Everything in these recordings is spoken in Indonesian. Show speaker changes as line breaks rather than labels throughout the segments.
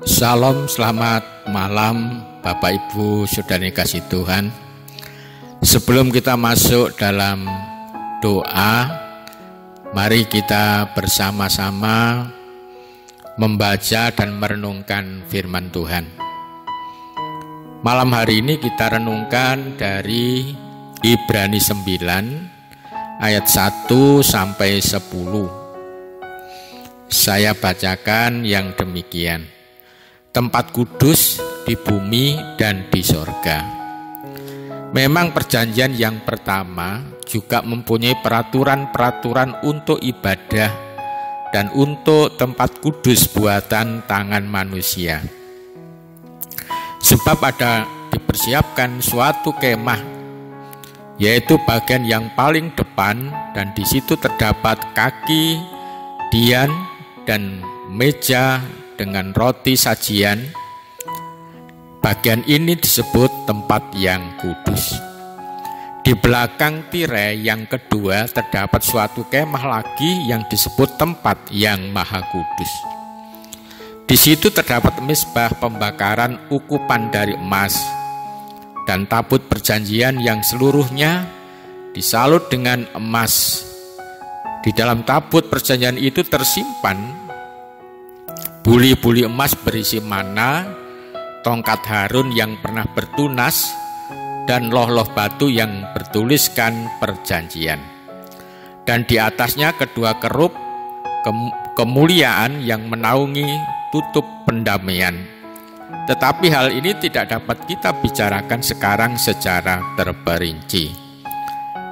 Salam, selamat malam Bapak Ibu Saudara kasih Tuhan. Sebelum kita masuk dalam doa, mari kita bersama-sama membaca dan merenungkan firman Tuhan. Malam hari ini kita renungkan dari Ibrani 9 ayat 1 sampai 10. Saya bacakan yang demikian. Tempat kudus di bumi dan di sorga. Memang perjanjian yang pertama juga mempunyai peraturan-peraturan untuk ibadah dan untuk tempat kudus buatan tangan manusia. Sebab ada dipersiapkan suatu kemah, yaitu bagian yang paling depan, dan di situ terdapat kaki, dian, dan meja dengan roti sajian. Bagian ini disebut tempat yang kudus. Di belakang tirai yang kedua terdapat suatu kemah lagi yang disebut tempat yang maha kudus. Di situ terdapat mezbah pembakaran ukupan dari emas dan tabut perjanjian yang seluruhnya disalut dengan emas. Di dalam tabut perjanjian itu tersimpan buli-buli emas berisi mana, tongkat Harun yang pernah bertunas, dan loh-loh batu yang bertuliskan perjanjian. Dan di atasnya kedua kerup kemuliaan yang menaungi tutup pendamaian. Tetapi hal ini tidak dapat kita bicarakan sekarang secara terperinci.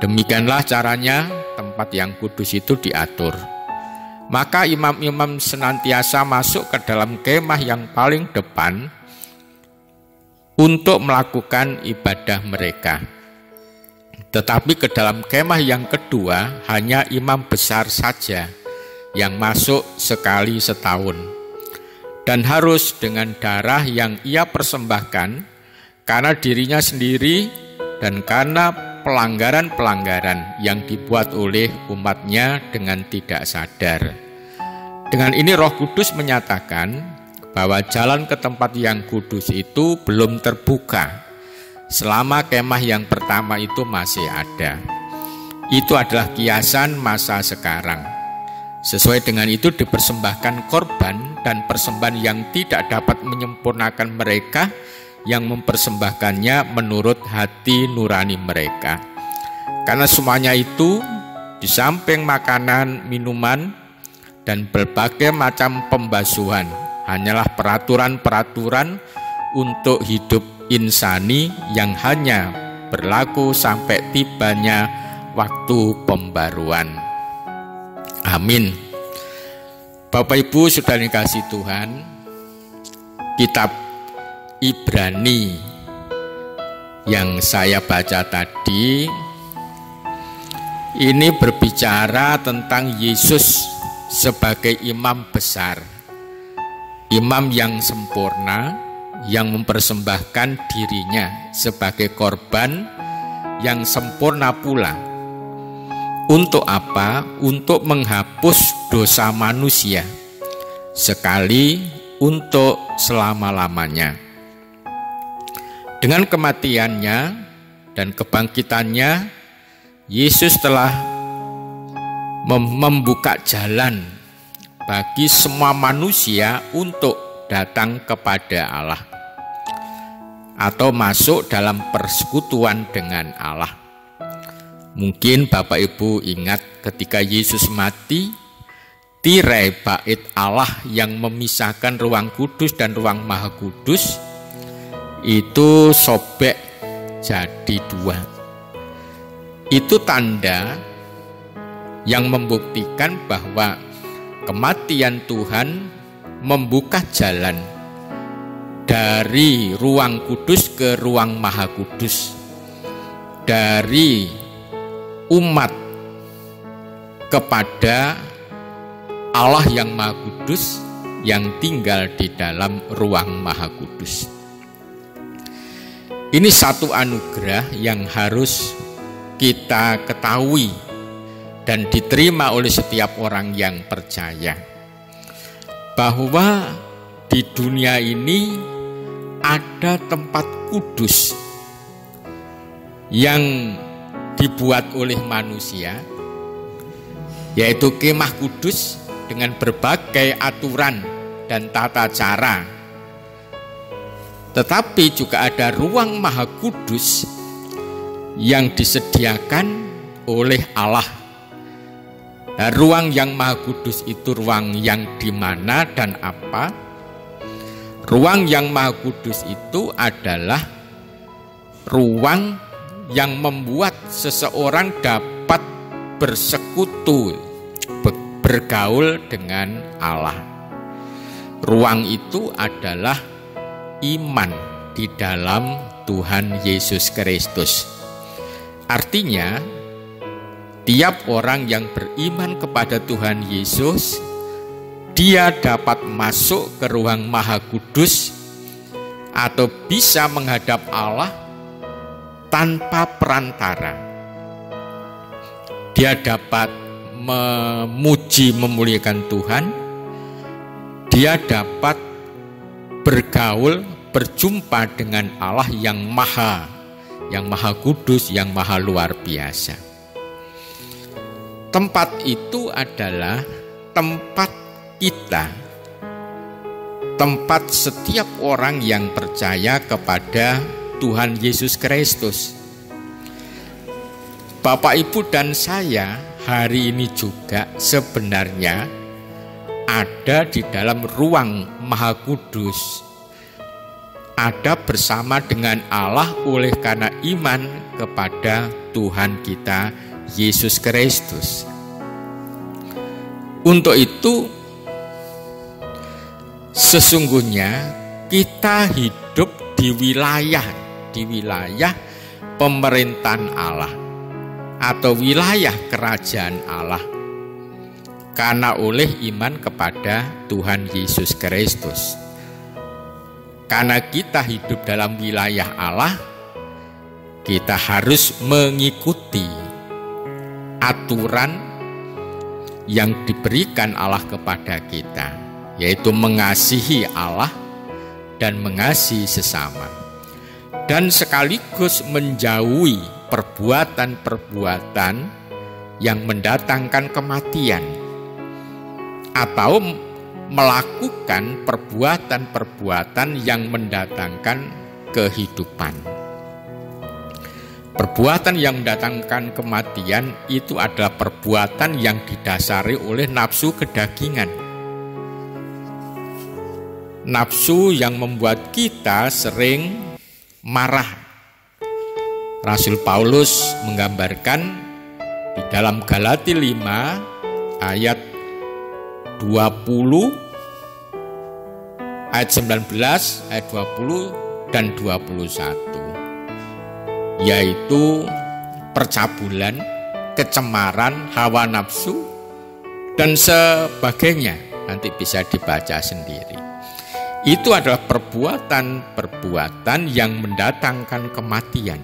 Demikianlah caranya tempat yang kudus itu diatur. Maka imam-imam senantiasa masuk ke dalam kemah yang paling depan untuk melakukan ibadah mereka. Tetapi ke dalam kemah yang kedua hanya imam besar saja yang masuk sekali setahun. Dan harus dengan darah yang ia persembahkan karena dirinya sendiri dan karena pelanggaran-pelanggaran yang dibuat oleh umatnya dengan tidak sadar. Dengan ini Roh Kudus menyatakan bahwa jalan ke tempat yang kudus itu belum terbuka selama kemah yang pertama itu masih ada. Itu adalah kiasan masa sekarang. Sesuai dengan itu dipersembahkan korban dan persembahan yang tidak dapat menyempurnakan mereka yang mempersembahkannya menurut hati nurani mereka. Karena semuanya itu di samping makanan, minuman, dan berbagai macam pembasuhan hanyalah peraturan-peraturan untuk hidup insani yang hanya berlaku sampai tibanya waktu pembaruan. Amin. Bapak Ibu Saudara kasih Tuhan, kitab Ibrani yang saya baca tadi ini berbicara tentang Yesus sebagai imam besar, imam yang sempurna yang mempersembahkan dirinya sebagai korban yang sempurna pula. Untuk apa? Untuk menghapus dosa manusia sekali untuk selama-lamanya. Dengan kematiannya dan kebangkitannya, Yesus telah membuka jalan bagi semua manusia untuk datang kepada Allah atau masuk dalam persekutuan dengan Allah. Mungkin Bapak Ibu ingat ketika Yesus mati, tirai bait Allah yang memisahkan ruang kudus dan ruang maha kudus itu sobek jadi dua. Itu tanda yang membuktikan bahwa kematian Tuhan membuka jalan dari ruang kudus ke ruang maha kudus, dari umat kepada Allah yang maha kudus yang tinggal di dalam ruang maha kudus. Ini satu anugerah yang harus kita ketahui dan diterima oleh setiap orang yang percaya, bahwa di dunia ini ada tempat kudus yang dibuat oleh manusia, yaitu kemah kudus dengan berbagai aturan dan tata cara. Tetapi juga ada ruang maha kudus yang disediakan oleh Allah. Nah, ruang yang maha kudus itu ruang yang di mana dan apa? Ruang yang maha kudus itu adalah ruang yang membuat seseorang dapat bersekutu, bergaul dengan Allah. Ruang itu adalah iman di dalam Tuhan Yesus Kristus. Artinya, tiap orang yang beriman kepada Tuhan Yesus, dia dapat masuk ke ruang maha kudus atau bisa menghadap Allah tanpa perantara. Dia dapat memuji memuliakan Tuhan, dia dapat bergaul, berjumpa dengan Allah yang maha kudus, yang maha luar biasa. Tempat itu adalah tempat kita, tempat setiap orang yang percaya kepada Tuhan Yesus Kristus. Bapak, Ibu, dan saya hari ini juga sebenarnya ada di dalam ruang maha kudus, ada bersama dengan Allah oleh karena iman kepada Tuhan kita Yesus Kristus. Untuk itu, sesungguhnya kita hidup di wilayah pemerintahan Allah atau wilayah kerajaan Allah karena oleh iman kepada Tuhan Yesus Kristus. Karena kita hidup dalam wilayah Allah, kita harus mengikuti aturan yang diberikan Allah kepada kita, yaitu mengasihi Allah dan mengasihi sesama, dan sekaligus menjauhi perbuatan-perbuatan yang mendatangkan kematian atau melakukan perbuatan-perbuatan yang mendatangkan kehidupan. Perbuatan yang mendatangkan kematian itu adalah perbuatan yang didasari oleh nafsu kedagingan. Nafsu yang membuat kita sering marah. Rasul Paulus menggambarkan di dalam Galati 5 ayat 20, ayat 19, ayat 20 dan 21. Yaitu percabulan, kecemaran, hawa nafsu, dan sebagainya. Nanti bisa dibaca sendiri. Itu adalah perbuatan-perbuatan yang mendatangkan kematian.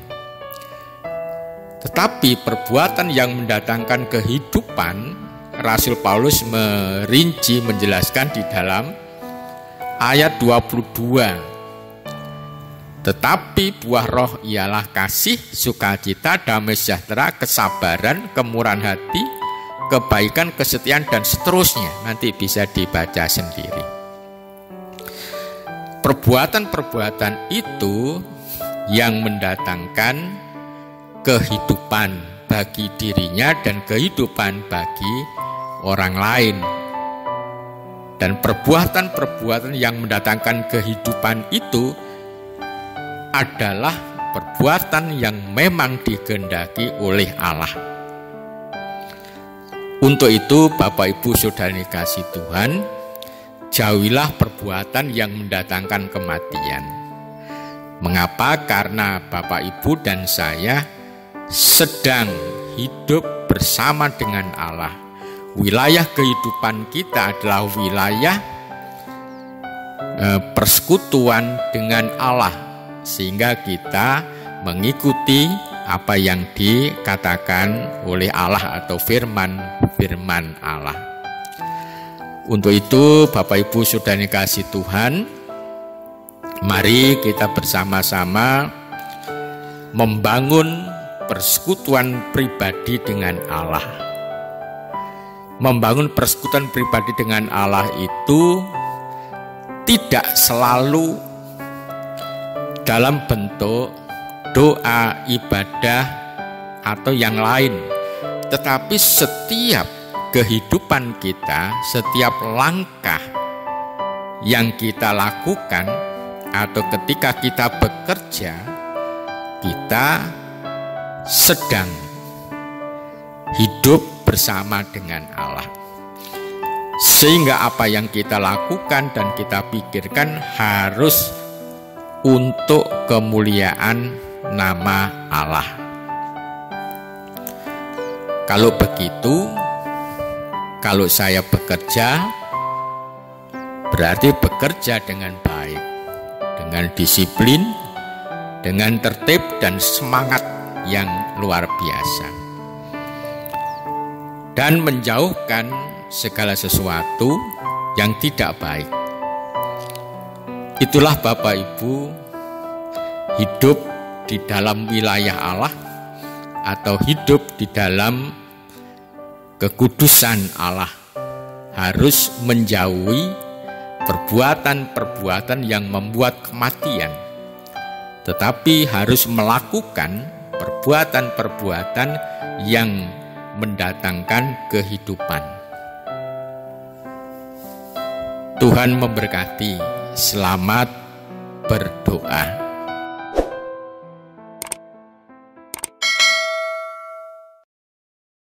Tetapi perbuatan yang mendatangkan kehidupan, Rasul Paulus merinci, menjelaskan di dalam ayat 22. Tetapi buah roh ialah kasih, sukacita, damai sejahtera, kesabaran, kemurahan hati, kebaikan, kesetiaan, dan seterusnya. Nanti bisa dibaca sendiri. Perbuatan-perbuatan itu yang mendatangkan kehidupan bagi dirinya dan kehidupan bagi orang lain. Dan perbuatan-perbuatan yang mendatangkan kehidupan itu adalah perbuatan yang memang dikehendaki oleh Allah. Untuk itu, Bapak, Ibu, Saudara dikasih Tuhan, jauhilah perbuatan yang mendatangkan kematian. Mengapa? Karena Bapak, Ibu, dan saya sedang hidup bersama dengan Allah. Wilayah kehidupan kita adalah wilayah persekutuan dengan Allah, sehingga kita mengikuti apa yang dikatakan oleh Allah atau firman Allah. Untuk itu Bapak Ibu Saudara yang kasih Tuhan, mari kita bersama-sama membangun persekutuan pribadi dengan Allah. Membangun persekutuan pribadi dengan Allah itu tidak selalu dalam bentuk doa, ibadah, atau yang lain, tetapi setiap kehidupan kita, setiap langkah yang kita lakukan, atau ketika kita bekerja, kita sedang hidup bersama dengan Allah. Sehingga apa yang kita lakukan dan kita pikirkan harus untuk kemuliaan nama Allah. Kalau begitu, kalau saya bekerja, berarti bekerja dengan baik, dengan disiplin, dengan tertib dan semangat yang luar biasa, dan menjauhkan segala sesuatu yang tidak baik. Itulah Bapak Ibu, hidup di dalam wilayah Allah atau hidup di dalam kekudusan Allah harus menjauhi perbuatan-perbuatan yang membuat kematian, tetapi harus melakukan perbuatan-perbuatan yang mendatangkan kehidupan. Tuhan memberkati. Selamat berdoa.